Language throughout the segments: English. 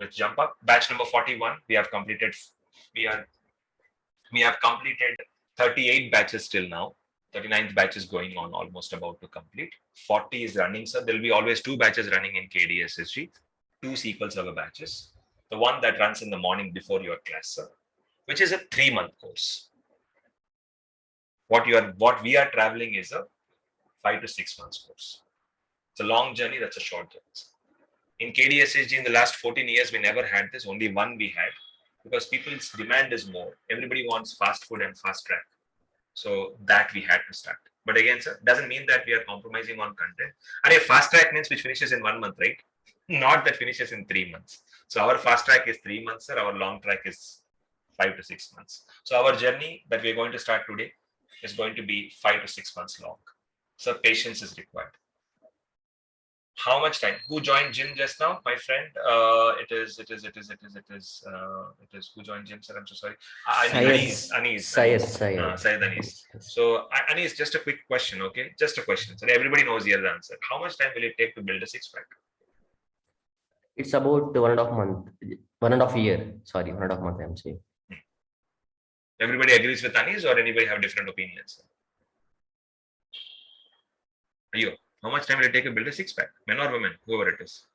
let's jump up. Batch number 41, we have completed. We have completed 38 batches till now. 39th batch is going on, almost about to complete. 40 is running, sir. There will be always 2 batches running in KDSSG, 2 SQL Server batches. The one that runs in the morning before your class, sir, which is a 3-month course. What we are traveling is a 5 to 6 months course. It's a long journey, that's a short journey. In KDSSG in the last 14 years, we never had this, only one we had, because people's demand is more. Everybody wants fast food and fast track. So that we had to start. But again, sir, doesn't mean that we are compromising on content. And a fast track means which finishes in 1 month, right? Not that finishes in 3 months. So our fast track is 3 months, sir. Our long track is 5 to 6 months. So our journey that we're going to start today is going to be 5 to 6 months long. So patience is required. How much time? Who joined gym just now? My friend. It is who joined gym, sir? I'm so sorry. Syed Anis. So Anis, just a quick question, okay? Just a question. So everybody knows here the answer. How much time will it take to build a six pack? It's about 1.5 month, 1.5 year. Sorry, 1.5 month. I'm saying. Everybody agrees with Anis, or anybody have different opinions? Ayo, how much time will it take to build a six pack? Men or women, whoever it is.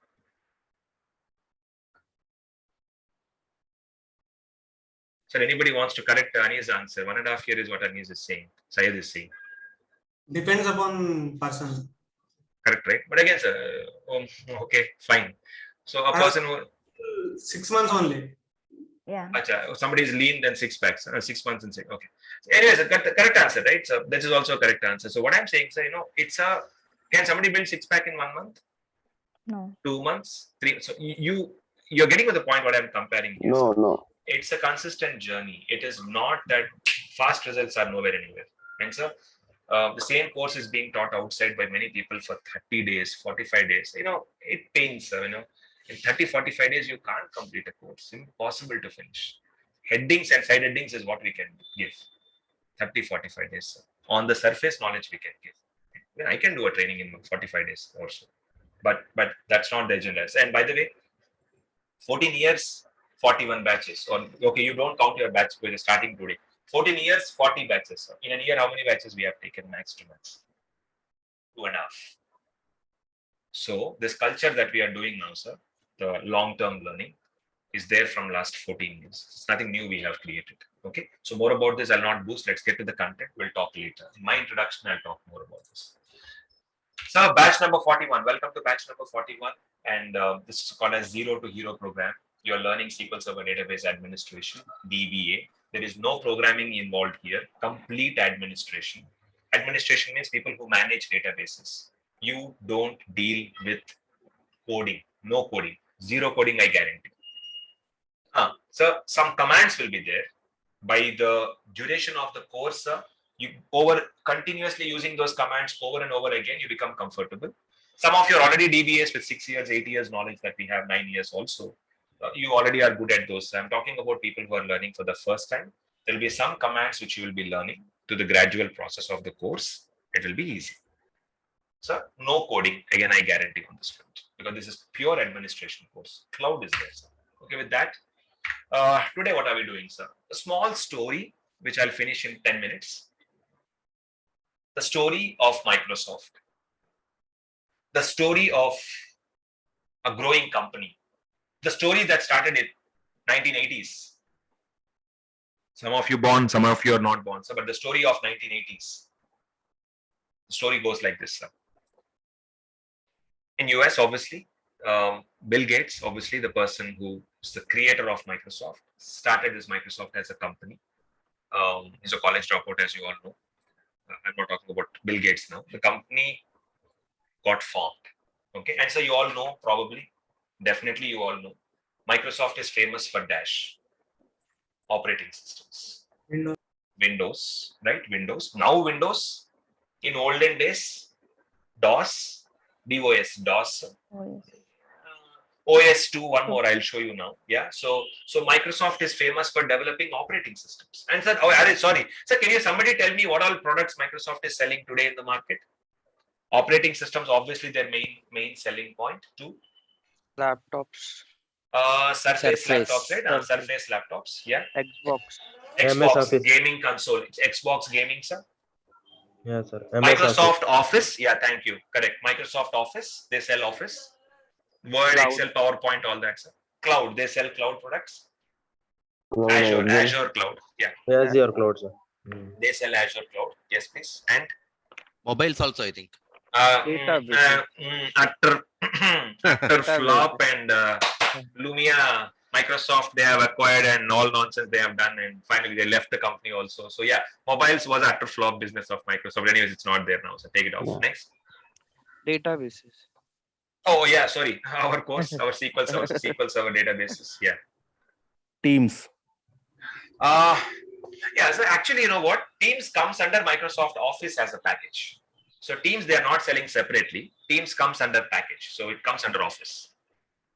So anybody wants to correct Anis' answer? 1.5 years is what Anis is saying. Syed is saying. Depends upon person. Correct, right? But again, sir, okay, fine. So a person who 6 months only. Yeah. Acha, somebody is lean, then 6 packs, 6 months and 6. Okay. So anyways, correct answer, right? So this is also a correct answer. So what I'm saying, sir, can somebody build 6 pack in 1 month? No. 2 months, 3. So you're getting to the point what I'm comparing. Here, No. It's a consistent journey. It is not that fast results are nowhere anywhere. And so the same course is being taught outside by many people for 30 days, 45 days. It pains, in 30, 45 days, you can't complete a course. Impossible to finish. Headings and side headings is what we can give. 30, 45 days. On the surface knowledge we can give. I can do a training in 45 days or so. But that's not the agenda. And by the way, 14 years, 41 batches. Or okay, you don't count your batch because you're starting today. 14 years, 40 batches. In a year, how many batches we have taken? Max to max? 2.5. So this culture that we are doing now, sir, the long-term learning, is there from last 14 years. It's nothing new we have created. Okay. So more about this, I'll not boost. Let's get to the content. We'll talk later. In my introduction, I'll talk more about this. So batch number 41. Welcome to batch number 41. And this is called as Zero to Hero program. You're learning SQL Server Database Administration, DBA. There is no programming involved here. Complete administration. Administration means people who manage databases. You don't deal with coding. No coding. Zero coding, I guarantee. So some commands will be there. By the duration of the course, you continuously using those commands over and over again, you become comfortable. Some of you are already DBAs with 6 years, 8 years knowledge that we have, 9 years also. You already are good at those. I'm talking about people who are learning for the first time. There will be some commands which you will be learning to the gradual process of the course. It will be easy. So no coding, again, I guarantee on this one, because this is pure administration course. Cloud is there, sir. Okay, with that, today what are we doing, sir? A small story, which I'll finish in 10 minutes. The story of Microsoft. The story of a growing company. The story that started in 1980s. Some of you born, some of you are not born, sir, but the story of 1980s. The story goes like this, sir. In US, obviously, Bill Gates, obviously the person who is the creator of Microsoft, started this Microsoft as a company. He's a college dropout, as you all know. I'm not talking about Bill Gates now. The company got formed. Okay, and so you all know, probably, definitely you all know, Microsoft is famous for Dash operating systems. Windows, right? Windows. Now Windows. In olden days, DOS, DOS. OS2, one more I'll show you now. Yeah. So Microsoft is famous for developing operating systems. And sir, sorry. Sir, can somebody tell me what all products Microsoft is selling today in the market? Operating systems, obviously their main selling point too. Laptops. Surface laptops, right? Surface. Surface laptops. Yeah. Xbox. Xbox Office. gaming console. Xbox gaming, sir. Yeah, sir. Microsoft Office. Yeah, thank you. Correct. Microsoft Office. They sell Office. Word, Cloud. Excel, PowerPoint, all that, sir. Cloud. They sell cloud products. No, Azure, no, Azure Cloud. Yeah. Yes, your cloud, sir. They sell Azure Cloud. Yes, please. And Mobiles also, I think. Databases. After Databases. Flop and Lumia, Microsoft, they have acquired and all nonsense they have done, and finally they left the company also. So yeah, mobiles was after flop business of Microsoft. Anyways, it's not there now, so take it off. Yeah. Next. Databases. Oh yeah, sorry. Our course, our SQL Server databases. Yeah. Teams. Yeah. So actually, you know what? Teams comes under Microsoft Office as a package. So Teams, they are not selling separately. Teams comes under package, so it comes under Office.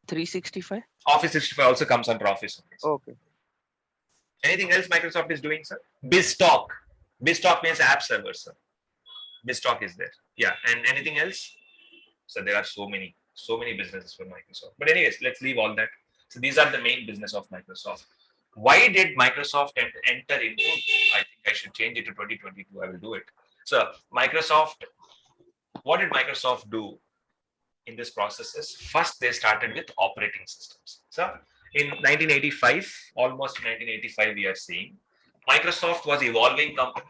365. Office 65 also comes under Office. Okay. Anything else Microsoft is doing, sir? BizTalk. BizTalk means app server, sir. BizTalk is there. Yeah. And anything else? So there are so many businesses for Microsoft. But anyways, let's leave all that. So these are the main business of Microsoft. Why did Microsoft enter into? I think I should change it to 2022. I will do it. So Microsoft, what did Microsoft do in this process is first they started with operating systems. So in 1985, almost 1985, we are seeing Microsoft was evolving company,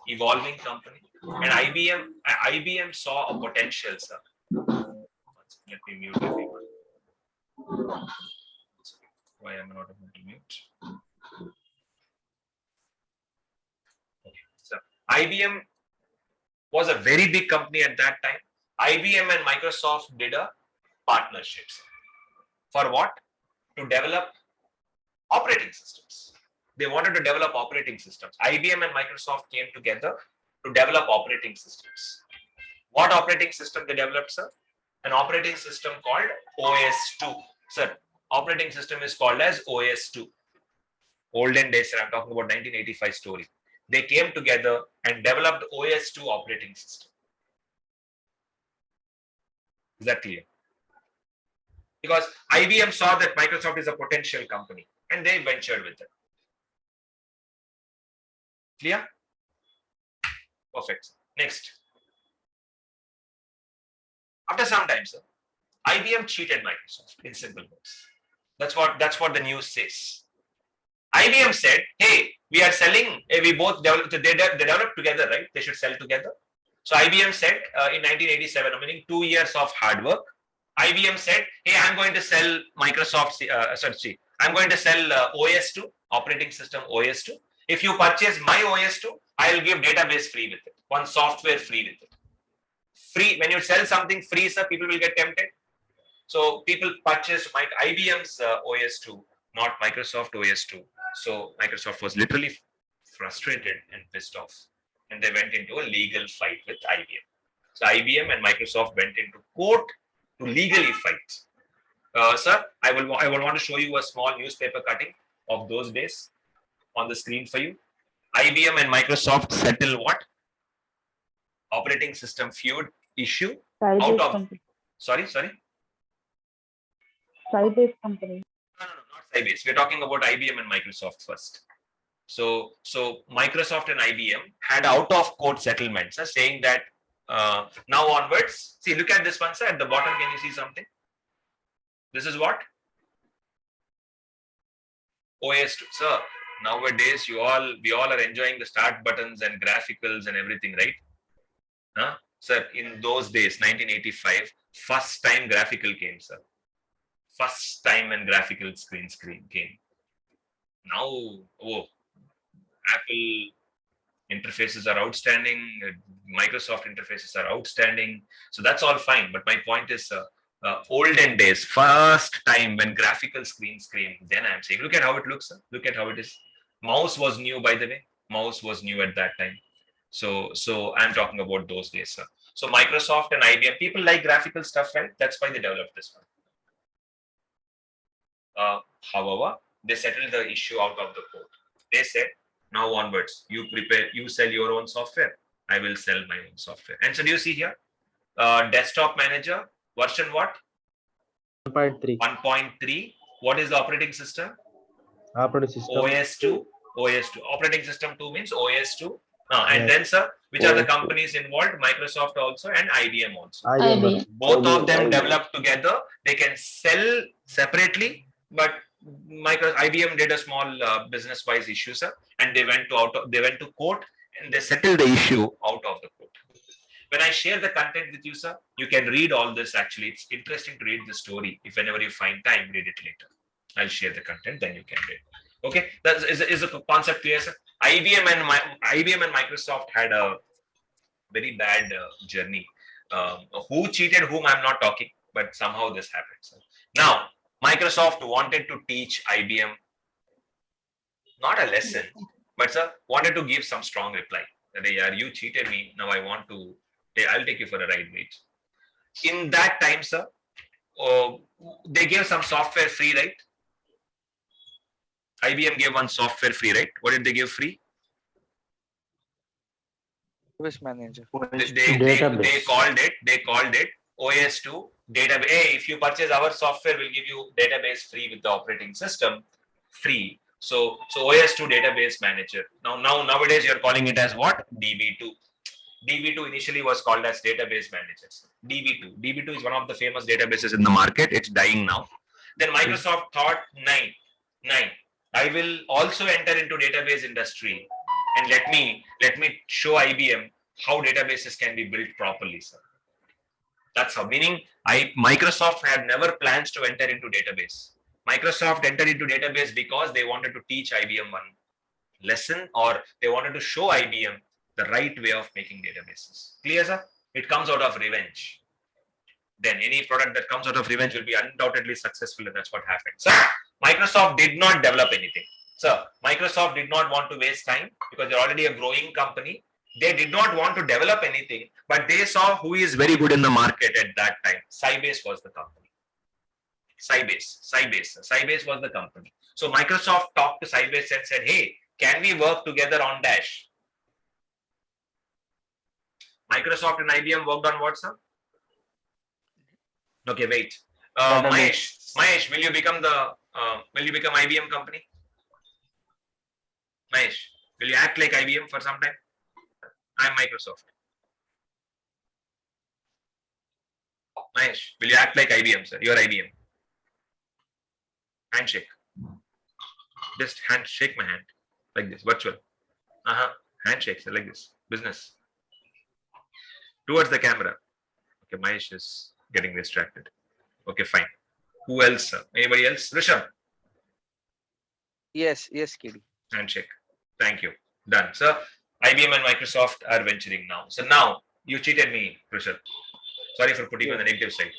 and IBM saw a potential, sir. Let me mute everyone. Why am I not able to mute? Okay, so IBM was a very big company at that time. IBM and Microsoft did a partnerships. For what? To develop operating systems. They wanted to develop operating systems. IBM and Microsoft came together to develop operating systems. What operating system they developed, sir? An operating system called OS2. Sir, operating system is called as OS2. Olden days, sir, I'm talking about 1985 story. They came together and developed OS2 operating system. Is that clear? Because IBM saw that Microsoft is a potential company and they ventured with it. Clear? Perfect. Next. After some time, sir, IBM cheated Microsoft in simple words. That's what the news says. IBM said, hey, we are selling, we both developed, they developed together, right? They should sell together. So IBM said in 1987, meaning 2 years of hard work, IBM said, hey, I'm going to sell Microsoft, I'm going to sell OS2, operating system OS2. If you purchase my OS2, I'll give database free with it, one software free with it. Free, when you sell something free, sir, people will get tempted. So people purchased IBM's OS2, not Microsoft OS2. So Microsoft was literally frustrated and pissed off, and they went into a legal fight with IBM. So IBM and Microsoft went into court to legally fight. Sir, I will want to show you a small newspaper cutting of those days on the screen for you. IBM and Microsoft settle what? Operating system feud issue out of company. sorry. Sybase company. No, not Sybase. We're talking about IBM and Microsoft first. So Microsoft and IBM had out of court settlements saying that now onwards, see, look at this one, sir. At the bottom, can you see something? This is what? OS2. Sir, nowadays we all are enjoying the start buttons and graphicals and everything, right? Huh? Sir, in those days, 1985, first time graphical came, sir. First time when graphical screen came. Now, Apple interfaces are outstanding, Microsoft interfaces are outstanding. So that's all fine. But my point is, olden days, first time when graphical screens came, then I'm saying, look at how it looks, sir. Look at how it is. Mouse was new, by the way. Mouse was new at that time. So I'm talking about those days, sir. So Microsoft and IBM, people like graphical stuff, right? That's why they developed this one. However, they settled the issue out of the court. They said, now onwards, you sell your own software, I will sell my own software. And so do you see here, desktop manager, version what? 1.3. 1.3, What is the operating system? Operating system. OS2. OS2. Operating system 2 means OS2. And Yes. then, sir, which are the OS2. companies involved? Microsoft also and IBM also. IBM. Both of them IBM. developed together. They can sell separately, but IBM did a small business-wise issue, sir, and they went to court and they settled the issue out of the court. When I share the content with you, sir, you can read all this. Actually, it's interesting to read the story. If whenever you find time, read it later. I'll share the content, then you can read. Okay, that is a concept clear, sir? IBM and Microsoft had a very bad journey. Who cheated whom, I'm not talking, but somehow this happened, sir. Now, Microsoft wanted to teach IBM not a lesson, but sir, wanted to give some strong reply. That yeah, you cheated me. Now I'll take you for a ride, mate. In that time, sir, they gave some software free, right? IBM gave one software free, right? What did they give free? Service manager. They called it OS2 database. Hey, if you purchase our software, we'll give you database free with the operating system free. So OS2 database manager. Nowadays you're calling it as what? DB2. DB2 initially was called as database managers. DB2 is one of the famous databases in the market. It's dying now. Then Microsoft thought, nine. I will also enter into database industry and let me show IBM how databases can be built properly, sir. That's how. Meaning, Microsoft had never plans to enter into database. Microsoft entered into database because they wanted to teach IBM one lesson, or they wanted to show IBM the right way of making databases. Clear, sir? It comes out of revenge. Then any product that comes out of revenge will be undoubtedly successful, and that's what happened. Sir, Microsoft did not develop anything. Sir, Microsoft did not want to waste time because they're already a growing company. They did not want to develop anything, but they saw who is very good in the market at that time. Sybase was the company. Sybase was the company. So Microsoft talked to Sybase and said, hey, can we work together on Dash? Microsoft and IBM worked on what, sir? Okay, wait. Mahesh, will you become IBM company? Mahesh, will you act like IBM for some time? I'm Microsoft. Mahesh, will you act like IBM, sir? You're IBM. Handshake. Just shake my hand like this, virtual. Handshake, sir, like this. Business. Towards the camera. Okay, Mahesh is getting distracted. Okay, fine. Who else, sir? Anybody else? Rishabh. Yes, KD. Handshake. Thank you. Done. Sir, IBM and Microsoft are venturing now. So now you cheated me, Rishabh. Sorry for putting you on the negative side.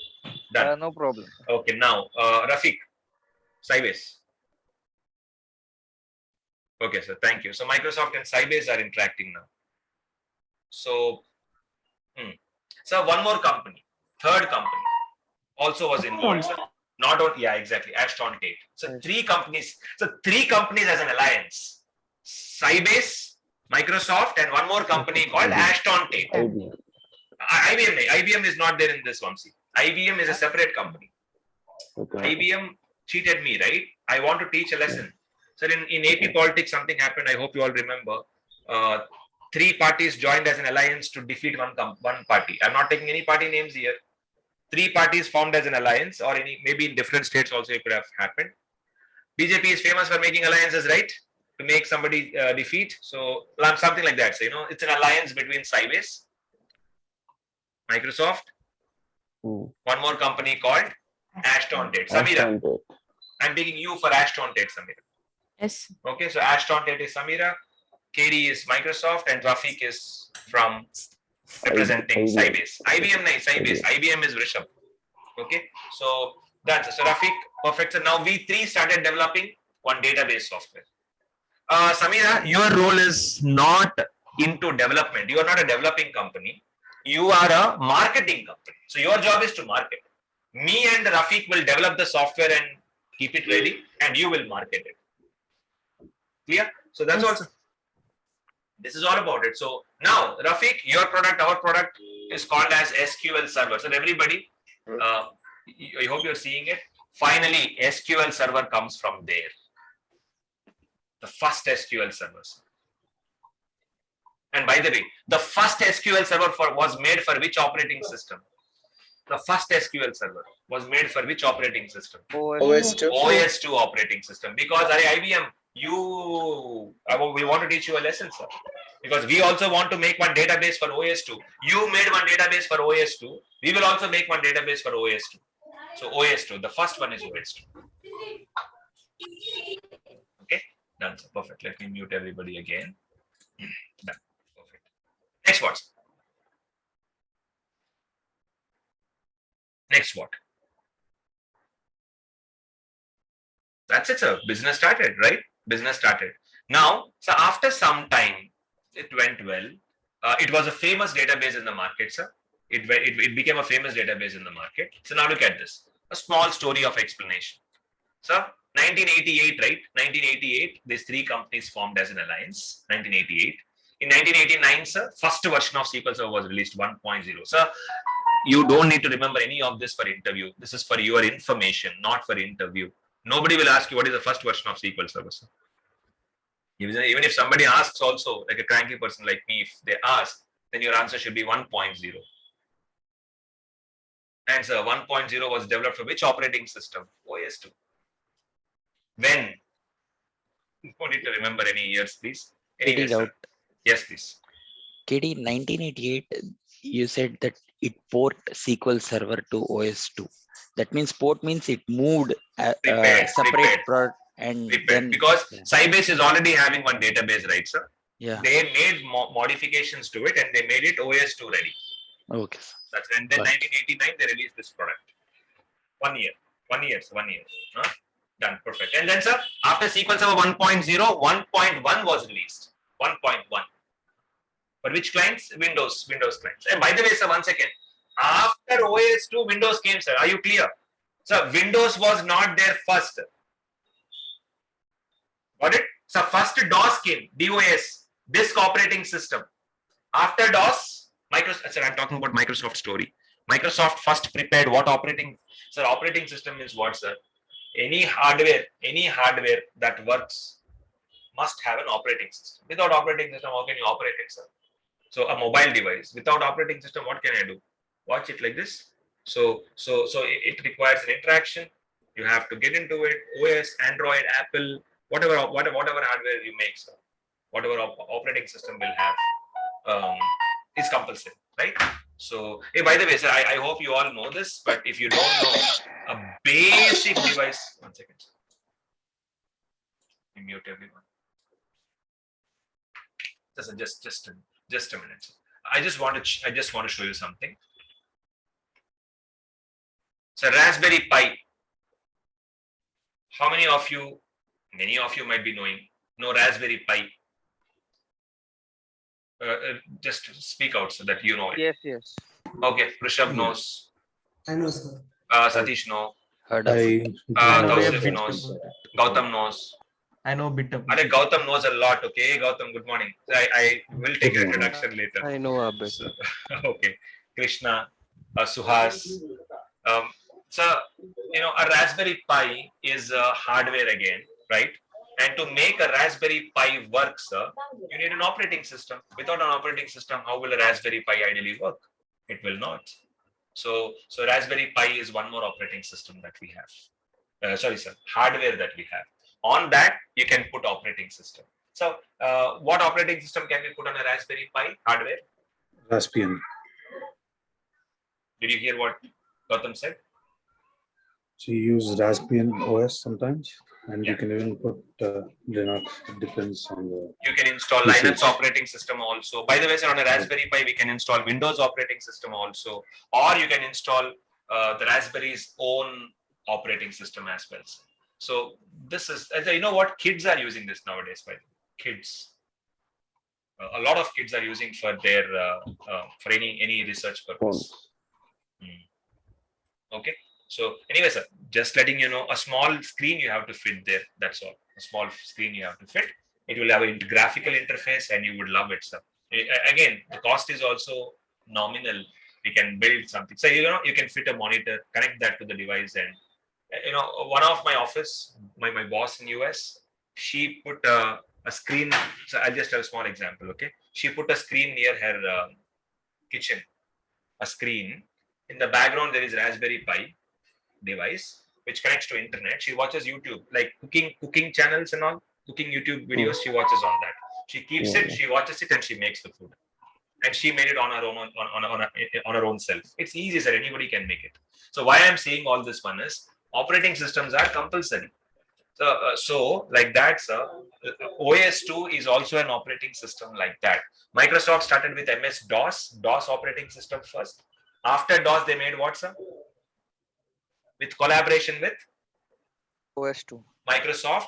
Done. No problem. Okay, now Rafiq, Sybase. Okay, sir. Thank you. So Microsoft and Sybase are interacting now. So, one more company, third company, also was involved. Sir. Not only, yeah, exactly. Ashton Tate. So three companies as an alliance. Sybase, Microsoft, and one more company called Ashton Tate. IBM is not there in this one. See, IBM is a separate company. Okay. IBM cheated me, right? I want to teach a lesson. So in AP politics, something happened. I hope you all remember. Three parties joined as an alliance to defeat one party. I'm not taking any party names here. Three parties formed as an alliance, or maybe in different states also it could have happened. BJP is famous for making alliances, right? To make somebody defeat. So something like that. So it's an alliance between Sybase, Microsoft, one more company called Ashton Tate. Samira, I'm taking you for Ashton Tate, Samira. Yes. Okay, so Ashton Tate is Samira, Katie is Microsoft, and Rafiq is from representing Sybase. IBM is Rishabh. Okay, so that's so Rafiq, perfect. So now we three started developing one database software. Samira, your role is not into development. You are not a developing company. You are a marketing company. So your job is to market. Me and Rafiq will develop the software and keep it ready, and you will market it. Clear? So that's also. This is all about it. So now, Rafiq, your product, our product is called as SQL Server. So everybody, I hope you're seeing it. Finally, SQL Server comes from there. The first SQL Server. And by the way, the first SQL Server was made for which operating system? The first SQL Server was made for which operating system? OS2. OS2 operating system. Because IBM, we want to teach you a lesson, sir. Because we also want to make one database for OS2. You made one database for OS2. We will also make one database for OS2. So OS2, the first one is OS2. Okay, done, sir. Perfect. Let me mute everybody again. Done. Perfect. Next what? Next what? That's it, sir. Business started, right? Business started. Now, so after some time, it went well. It was a famous database in the market, sir. It became a famous database in the market. So now look at this. A small story of explanation. So 1988, right? 1988, these three companies formed as an alliance. 1988. In 1989, sir, first version of SQL Server was released 1.0. Sir, you don't need to remember any of this for interview. This is for your information, not for interview. Nobody will ask you what is the first version of SQL Server, sir. Even if somebody asks also, like a cranky person like me, if they ask, then your answer should be 1.0. And sir, 1.0 was developed for which operating system? OS2. When? You don't need to remember any years, please. Any Getting years, sir. out. Yes, please. KD 1988, you said that it port SQL Server to OS2. That means port means it moved Prepared, separate product and Prepared. then Because yeah. Sybase is already having one database, right, sir? Yeah. They made modifications to it and they made it OS2 ready. Okay. That's, and then Got 1989 they released this product. 1 year. Huh? Done. Perfect. And then, sir, after SQL Server 1.0, 1.1 was released. 1.1. For which clients? Windows clients. And by the way, sir, 1 second. After OS2, Windows came, sir. Are you clear? Sir, Windows was not there first. Got it? So first DOS came, DOS, disk operating system. After DOS, Microsoft, sir, I'm talking about Microsoft story. Microsoft first prepared what operating, sir, operating system is what, sir? Any hardware that works must have an operating system. Without operating system, how can you operate it, sir? So a mobile device, without operating system, what can I do? Watch it like this. So it requires an interaction. You have to get into it. OS, Android, Apple, whatever hardware you make, sir, whatever operating system will have is compulsory, right? So, hey, by the way, sir, I hope you all know this, but if you don't know, a basic device. 1 second, sir. Let me mute everyone. Just a minute, sir. I just want to show you something. So, Raspberry Pi. How many of you? Many of you might be know Raspberry Pi. Just speak out so that you know it. Yes. Okay, Rishabh knows. I know, sir. Satish knows. Heard of it. Tausif knows. Gautam knows. I know bit of Are Gautam knows a lot. Okay, Gautam, good morning. I will take your introduction later. I know a bit. So, okay, Krishna, Suhas. So, a Raspberry Pi is hardware again, right? And to make a Raspberry Pi work, sir, you need an operating system. Without an operating system, how will a Raspberry Pi ideally work? It will not. So Raspberry Pi is one more operating system that we have. Hardware that we have. On that, you can put operating system. So, what operating system can we put on a Raspberry Pi hardware? Raspbian. Did you hear what Gautam said? So you use Raspbian OS sometimes, and Yeah. you can even put Linux. It depends on the. You can install Usage. Linux operating system also. By the way, sir, on a Raspberry Pi, we can install Windows operating system also, or you can install the Raspberry's own operating system as well. So this is, you know what, kids are using this nowadays. By the way. Kids, a lot of kids are using for their for any research purpose. Okay. So anyway, sir, just letting you know, a small screen you have to fit there. That's all. A small screen you have to fit. It will have a graphical interface, and you would love it, sir. Again, the cost is also nominal. We can build something. So you can fit a monitor, connect that to the device, and one of my office, my boss in US, she put a screen. So I'll just tell a small example. Okay, she put a screen near her kitchen, a screen. In the background, there is Raspberry Pi device which connects to internet. She watches YouTube, like cooking channels and all, cooking YouTube videos. She watches on that. She keeps it, she watches it, and she makes the food. And she made it on her own on her own self. It's easy, sir. Anybody can make it. So why I'm saying all this one is operating systems are compulsory. So like that, sir. OS2 is also an operating system like that. Microsoft started with MS-DOS operating system first. After DOS, they made what, sir? With collaboration with OS2. Microsoft.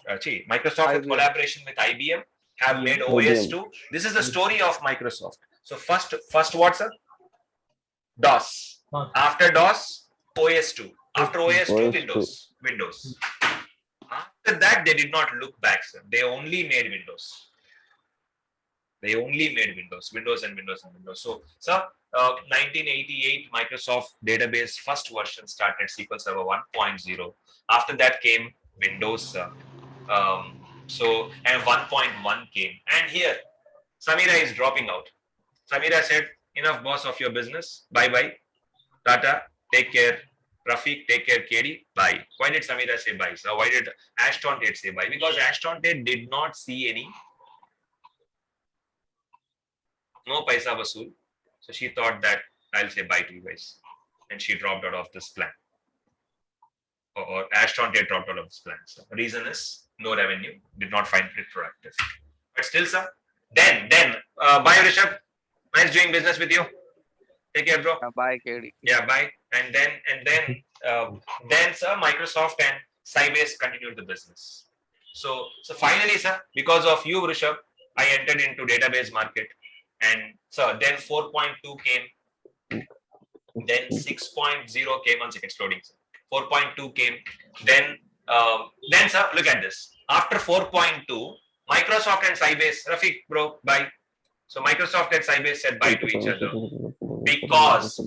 Microsoft with IBM. collaboration with IBM have made OS2. This is the story of Microsoft. So first what, sir? DOS. After DOS, OS2. After OS2, Windows. After that, they did not look back, sir. They only made Windows. Windows and Windows. So, sir, 1988, Microsoft database first version started SQL Server 1.0. After that came Windows. And 1.1 came. And here, Samira is dropping out. Samira said, enough boss of your business. Bye-bye. Tata, take care. Rafiq, take care. KD, bye. Why did Samira say bye? So why did Ashton Tate say bye? Because Ashton Tate did not see any no paisa vasool. So she thought that I'll say bye to you guys. And she dropped out of this plan. Or Ashton Tate dropped out of this plan. So the reason is no revenue, did not find it productive. But still, sir, then bye Rishabh. Nice doing business with you. Take care, bro. Bye, KD. Yeah, bye. And then sir, Microsoft and Sybase continued the business. So finally, sir, because of you, Rishabh, I entered into database market. And so then 4.2 came, then 6.0 came. One second, exploding. 4.2 came. Then sir, look at this. After 4.2, Microsoft and Sybase, Rafiq, bro, bye. So Microsoft and Sybase said bye to each other because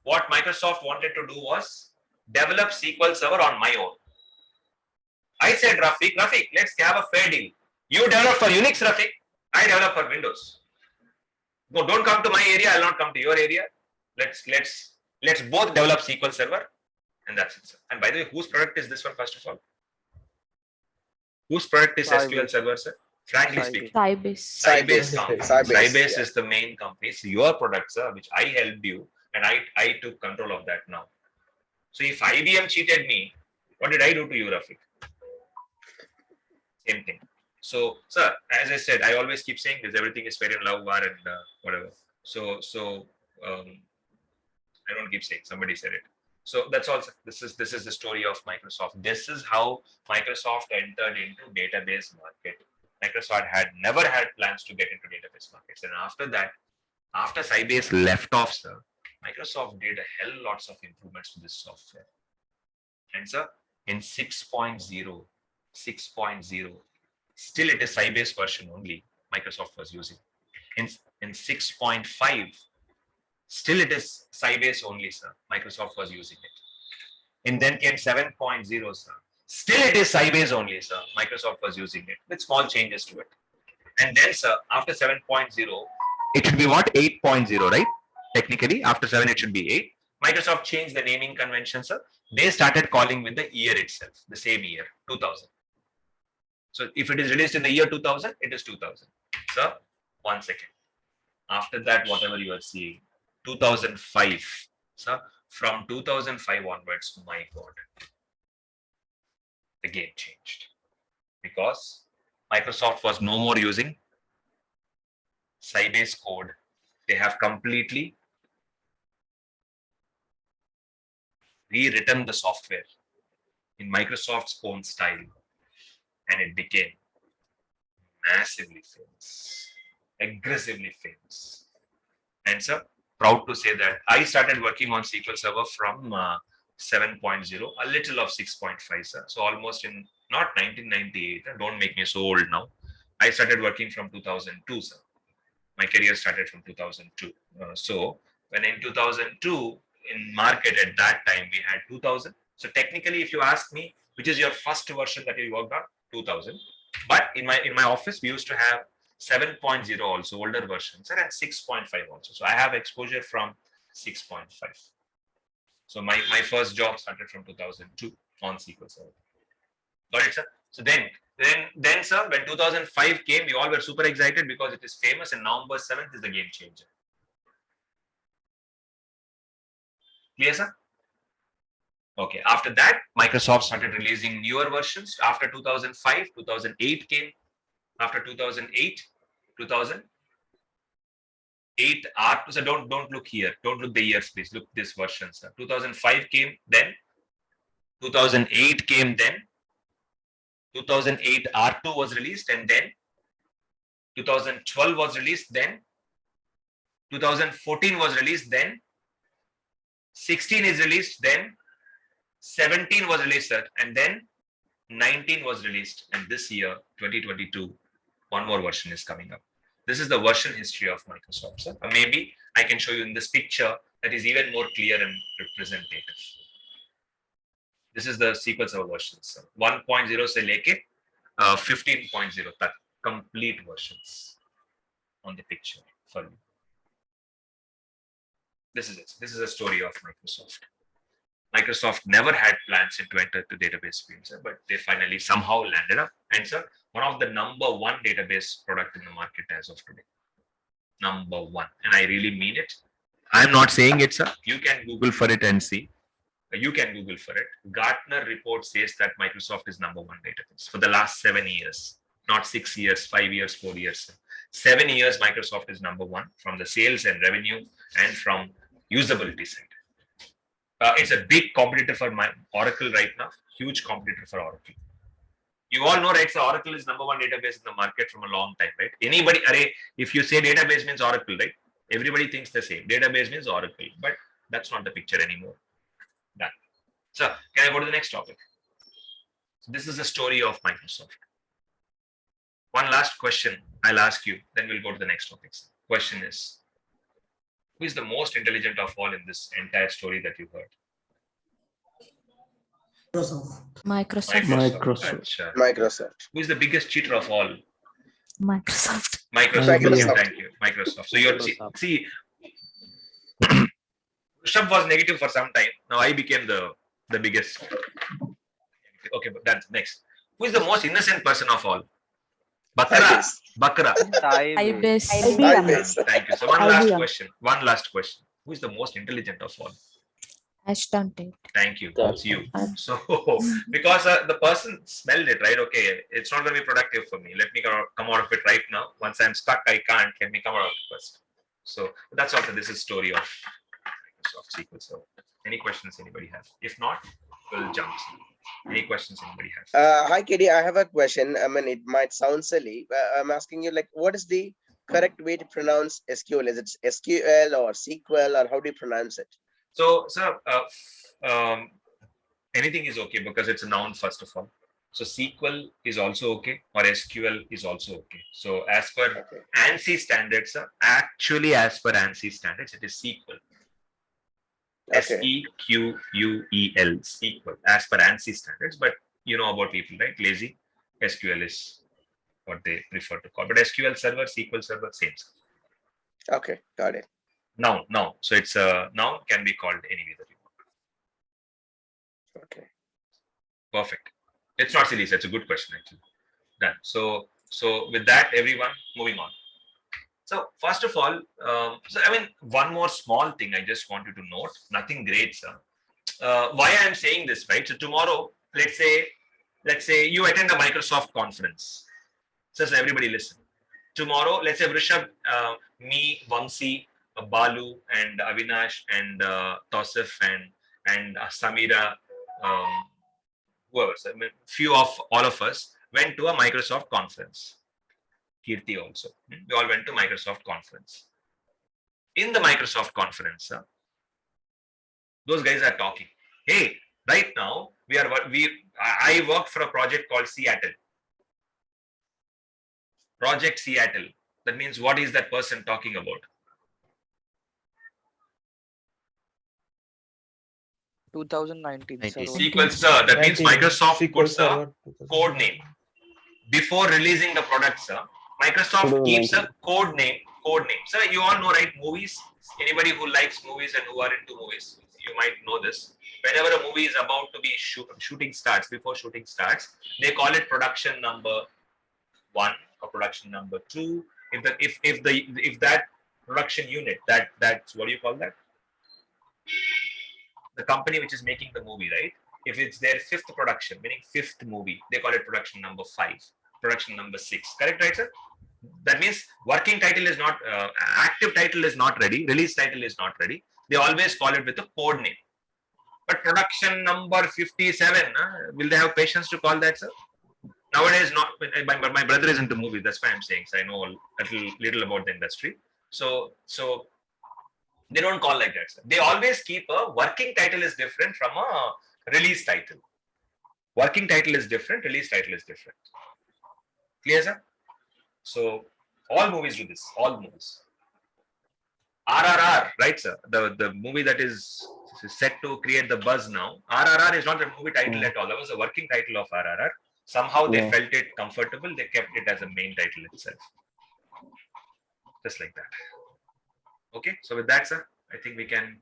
what Microsoft wanted to do was develop SQL Server on my own. I said, Rafiq, let's have a fair deal. You develop for Unix, Rafiq. I develop for Windows. No, don't come to my area. I'll not come to your area. Let's both develop SQL Server, and that's it, sir. And by the way, whose product is this one? First of all, whose product is Sybase. SQL Server, sir? Frankly Sybase. speaking. Sybase. Sybase is the main company. It's your product, sir, which I helped you, and I took control of that now. So if IBM cheated me, what did I do to you, Rafiq? Same thing. So, sir, as I said, I always keep saying this: everything is fair in love, war, and whatever. So I don't keep saying. Somebody said it. So that's all. This is the story of Microsoft. This is how Microsoft entered into database market. Microsoft had never had plans to get into database markets, and after that, after Sybase left off, sir, Microsoft did a hell lots of improvements to this software. And sir, in 6.0, still it is Sybase version only Microsoft was using. In 6.5, still it is Sybase only, sir. Microsoft was using it. And then came 7.0, sir. Still it is Sybase only, sir. Microsoft was using it with small changes to it. And then, sir, after 7.0, it should be what? 8.0, right? Technically, after 7, it should be 8. Microsoft changed the naming convention, sir. They started calling with the year itself, the same year, 2000. So if it is released in the year 2000, it is 2000. Sir, 1 second. After that, whatever you are seeing, 2005, sir, from 2005 onwards, my God, the game changed because Microsoft was no more using Sybase code. They have completely rewritten the software in Microsoft's own style, and it became massively famous, aggressively famous. And sir, proud to say that I started working on SQL Server from 7.0, a little of 6.5, sir. So almost in not 1998. Don't make me so old now. I started working from 2002, sir. My career started from 2002. So when in 2002 in market at that time we had 2000, So technically, if you ask me, which is your first version that you worked on, 2000. But in my office, we used to have 7.0 also older versions and 6.5 also. So I have exposure from 6.5. So my first job started from 2002 on SQL Server. Got it, sir? So then, sir, when 2005 came, we all were super excited because it is famous, and November 7th is the game changer. Clear, sir? Okay. After that, Microsoft started releasing newer versions. After 2005, 2008 came. After 2008, 2008 R. So don't look here. Don't look the years, please. Look this version, sir. 2005 came then. 2008 came then. 2008 R2 was released, and then 2012 was released, then 2014 was released, then 16 is released, then 17 was released, sir, and then 19 was released, and this year 2022 one more version is coming up. This is the version history of Microsoft, sir. Maybe I can show you in this picture that is even more clear and representative. This is the SQL Server versions. 1.0 से लेके 15.0 तक complete versions on the picture for you. This is it. This is a story of Microsoft. Microsoft never had plans to enter the database field, sir, but they finally somehow landed up. And sir, one of the #1 database product in the market as of today. #1, and I really mean it. I'm not saying it, sir. You can Google for it and see. You can Google for it. Gartner report says that Microsoft is #1 database for the last 7 years, not 6 years, 5 years, 4 years. 7 years, Microsoft is #1 from the sales and revenue and from usability side. It's a big competitor for Oracle right now, huge competitor for Oracle. You all know, right? So Oracle is #1 database in the market from a long time, right? Anybody, if you say database means Oracle, right? Everybody thinks the same. Database means Oracle, but that's not the picture anymore. Done. So can I go to the next topic? So this is the story of Microsoft. One last question I'll ask you, then we'll go to the next topics. Question is, who is the most intelligent of all in this entire story that you heard? Microsoft. Achha. Microsoft. Who is the biggest cheater of all? Microsoft. Microsoft. Thank you, Microsoft. So you're see, Rishabh was negative for some time. Now I became the biggest. Okay, but that's next. Who is the most innocent person of all? Bakra. Bakra. Ibis. Sybase. Thank you. So one last question. One last question. Who is the most intelligent of all? Ashton Tate. Thank you. It's you. So because the person smelled it, right? Okay, it's not going to be productive for me. Let me come out of it right now. Once I'm stuck, I can't. Let me come out of it first. So that's also this is story of Microsoft SQL Server. Any questions anybody have? If not, we'll jump. Any questions anybody has? Hi, KD. I have a question. I mean, it might sound silly. I'm asking you, like, what is the correct way to pronounce SQL? Is it SQL or SQL, or how do you pronounce it? So, sir, anything is okay because it's a noun first of all. So SQL is also okay, or SQL is also okay. So as per ANSI standards, actually as per ANSI standards, it is SQL. SEQUEL, SQL, as per ANSI standards. But you know about people, right? Lazy. SQL is what they prefer to call. But SQL Server, SQL Server, same. Okay, got it. Noun. So it's a noun, can be called any way that you want. Okay. Perfect. It's not silly, sir. It's a good question actually. Done. So with that, everyone, moving on. So first of all, one more small thing I just want you to note. Nothing great, sir. Why I am saying this, right? So tomorrow, let's say you attend a Microsoft conference. So everybody listen. Tomorrow, let's say Rishabh, me, Vamsi, Balu, and Avinash, and Tosif, and Samira, whoever, so, few of all of us went to a Microsoft conference. Kirti also. We all went to Microsoft conference. In the Microsoft conference, those guys are talking. Hey, right now I work for a project called Seattle. Project Seattle. That means what is that person talking about? 2019, sir. 19. only. SQL Server, that means 19. Microsoft SQL puts a Server 2000. code name. Before releasing the product, sir, Microsoft keeps a code name. Sir, you all know, right? Movies. Anybody who likes movies and who are into movies, you might know this. Whenever a movie is about to be shooting starts, before shooting starts, they call it production number 1 or production number 2. If that production unit, that's what do you call that? The company which is making the movie, right? If it's their 5th production, meaning 5th movie, they call it production number 5, production number 6. Correct, right, sir? That means working title is not, active title is not ready, release title is not ready. They always call it with a code name. But production number 57, will they have patience to call that, sir? Nowadays, not. My brother is into movies. That's why I'm saying. So I know a little about the industry. So they don't call like that, sir. They always keep a working title is different from a release title. Working title is different. Release title is different. Clear, sir? So all movies do this. All movies. RRR, right, sir? The movie that is set to create the buzz now. RRR is not a movie title at all. That was a working title of RRR. Somehow they felt it comfortable. They kept it as a main title itself. Just like that. Okay. So with that, sir, I think we can,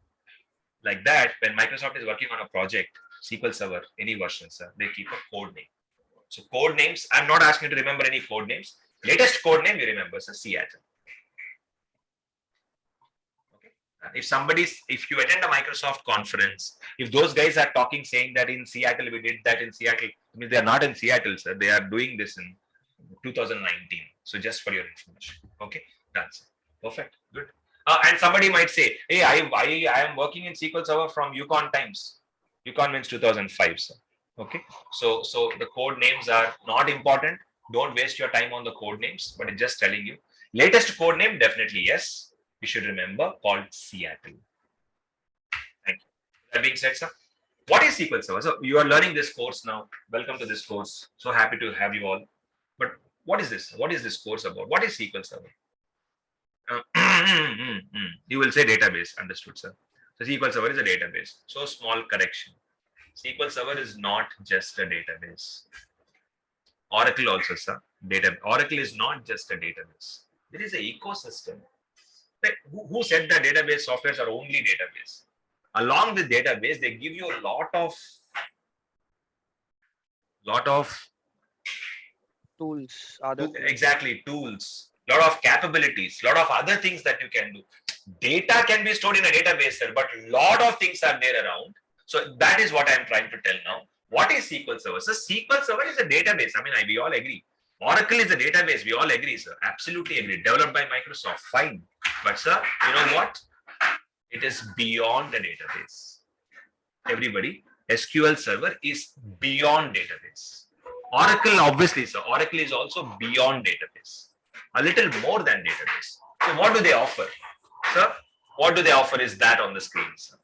like that, when Microsoft is working on a project, SQL Server, any version, sir, they keep a code name. So code names, I'm not asking you to remember any code names. Latest code name you remember, sir, Seattle. If you attend a Microsoft conference, if those guys are talking, saying that in Seattle, we did that in Seattle, I mean, they are not in Seattle, sir. They are doing this in 2019. So just for your information. Okay, that's perfect. Good. And somebody might say, hey, I am working in SQL Server from Yukon times. Yukon means 2005, sir. Okay. So the code names are not important. Don't waste your time on the code names, but it's just telling you. Latest code name, definitely yes. You should remember, called Seattle. Thank you. That being said, sir, what is SQL Server? So you are learning this course now. Welcome to this course. So happy to have you all. But what is this? What is this course about? What is SQL Server? You will say database. Understood, sir. So SQL Server is a database. So small correction. SQL Server is not just a database. Oracle also, sir. Oracle is not just a database. There is an ecosystem. Who said that database softwares are only database? Along with database, they give you a lot of Tools, other exactly tools, lot of capabilities, lot of other things that you can do. Data can be stored in a database, sir, but a lot of things are there around. So that is what I'm trying to tell now. What is SQL Server? So SQL Server is a database. I mean, we all agree. Oracle is a database. We all agree, sir. Absolutely agree. Developed by Microsoft. Fine. But, sir, you know what? It is beyond the database. Everybody, SQL Server is beyond database. Oracle, obviously, sir. Oracle is also beyond database. A little more than database. So, what do they offer? Sir, what do they offer is that on the screen, sir.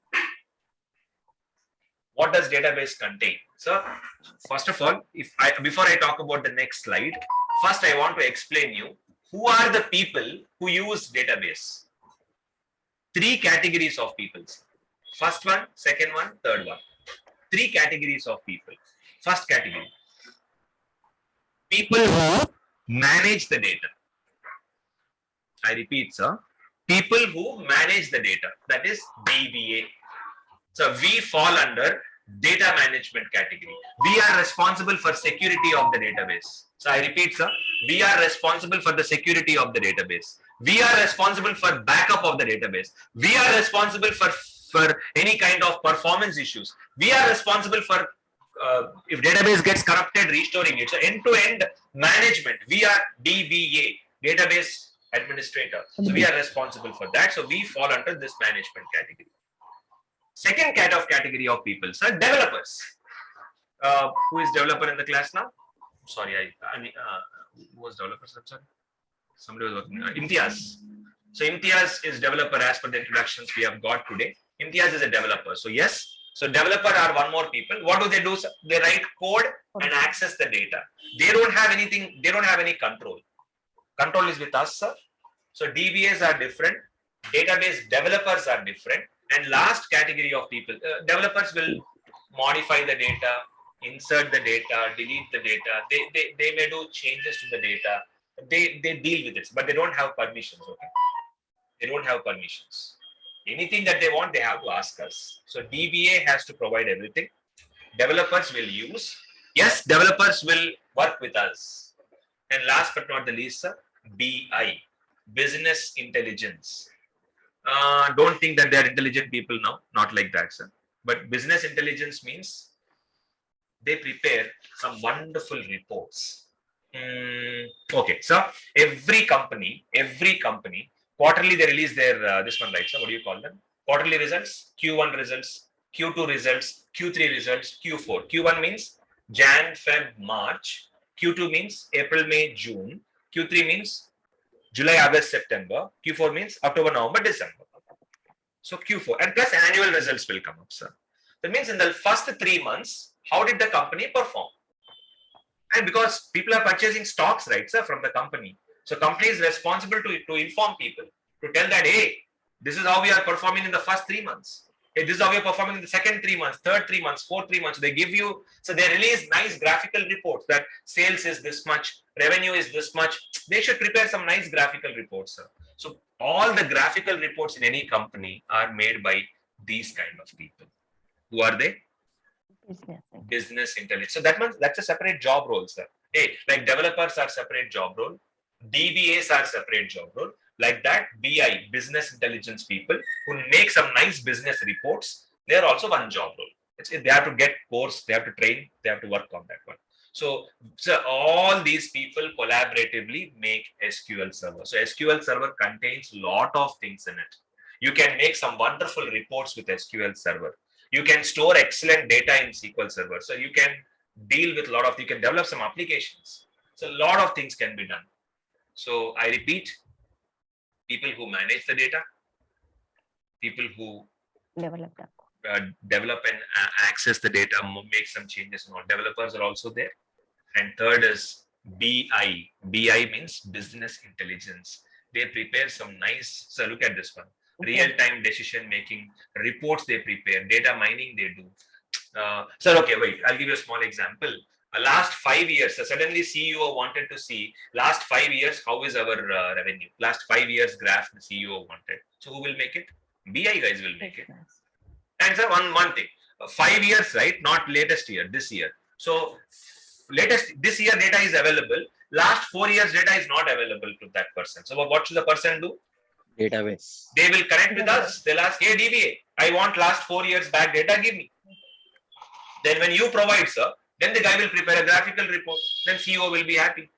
What does database contain? So, first of all, before I talk about the next slide, first I want to explain you who are the people who use database. 3 categories of people. First one, second one, third one. 3 categories of people. First category. People who manage the data. I repeat, sir. People who manage the data. That is DBA. So we fall under data management category. We are responsible for security of the database. So I repeat, sir, we are responsible for the security of the database. We are responsible for backup of the database. We are responsible for any kind of performance issues. We are responsible for if database gets corrupted, restoring it. So end-to-end management. We are DBA, database administrator. So we are responsible for that. So we fall under this management category. Second category of people, sir, developers. Who is developer in the class now? Sorry, who was developer? Sorry, somebody was working. Imtiaz. So Imtiaz is developer as per the introductions we have got today. Imtiaz is a developer. So yes, so developer are one more people. What do they do? Sir? They write code and access the data. They don't have anything. They don't have any control. Control is with us, sir. So DBAs are different. Database developers are different. And last category of people, developers will modify the data, insert the data, delete the data. They may do changes to the data. They deal with it, but they don't have permissions. Okay, they don't have permissions. Anything that they want, they have to ask us. So DBA has to provide everything. Developers will use. Yes, developers will work with us. And last but not the least, sir, BI, business intelligence. Don't think that they are intelligent people now. Not like that, sir. But business intelligence means they prepare some wonderful reports. Okay, so every company, quarterly they release their this one, right? So what do you call them? Quarterly results, Q1 results, Q2 results, Q3 results, Q4. Q1 means Jan, Feb, March. Q2 means April, May, June. Q3 means July, August, September. Q4 means October, November, December. So Q4 and plus annual results will come up, sir. That means in the first 3 months, how did the company perform? And because people are purchasing stocks, right, sir, from the company. So company is responsible to inform people, to tell that, hey, this is how we are performing in the first 3 months. Hey, this is how we are performing in the second 3 months, third 3 months, fourth 3 months. They give you, so they release nice graphical reports that sales is this much, revenue is this much. They should prepare some nice graphical reports, sir. So all the graphical reports in any company are made by these kind of people. Who are they? Business intelligence. So that's a separate job role, sir. Hey, like developers are separate job role, DBAs are separate job role. Like that, BI, business intelligence people who make some nice business reports, they are also one job role. They have to get course, they have to train, they have to work on that one. So all these people collaboratively make SQL Server. So SQL Server contains lot of things in it. You can make some wonderful reports with SQL Server. You can store excellent data in SQL Server. So you can deal with you can develop some applications. So a lot of things can be done. So I repeat, people who manage the data, people who develop and access the data, make some changes and all. Developers are also there. And third is BI. BI means business intelligence. They prepare some nice, so look at this one. Real-time decision making, reports they prepare, data mining they do. So okay, wait, I'll give you a small example. Last 5 years, suddenly CEO wanted to see last 5 years, how is our revenue? Last 5 years graph the CEO wanted. So who will make it? BI guys will make it. And so one thing, 5 years, right? Not latest year, this year. So this year data is available. Last 4 years data is not available to that person. So what should the person do? Database. They will connect with us. They'll ask, hey DBA, I want last 4 years back data, give me. Then when you provide, sir, then the guy will prepare a graphical report. Then CEO will be happy.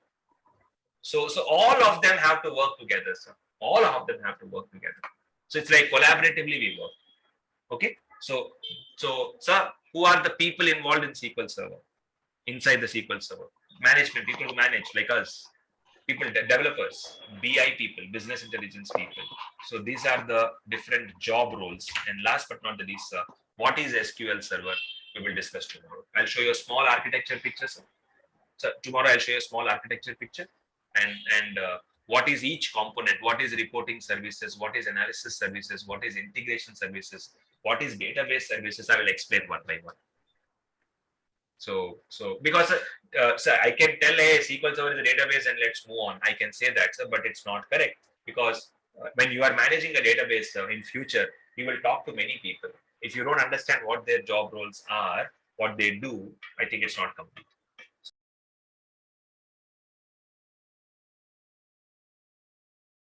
So all of them have to work together, sir. All of them have to work together. So it's like collaboratively we work. Okay. So sir, who are the people involved in SQL Server? Inside the SQL Server, management, people who manage like us, people, developers, BI people, business intelligence people. So these are the different job roles. And last but not the least, sir, what is SQL Server? We will discuss tomorrow. I'll show you a small architecture picture, sir. So tomorrow I'll show you a small architecture picture and what is each component, what is reporting services, what is analysis services, what is integration services, what is database services. I will explain one by one. So because sir, I can tell a SQL Server is a database and let's move on. I can say that, sir, but it's not correct because when you are managing a database in future, you will talk to many people. If you don't understand what their job roles are, what they do, I think it's not complete.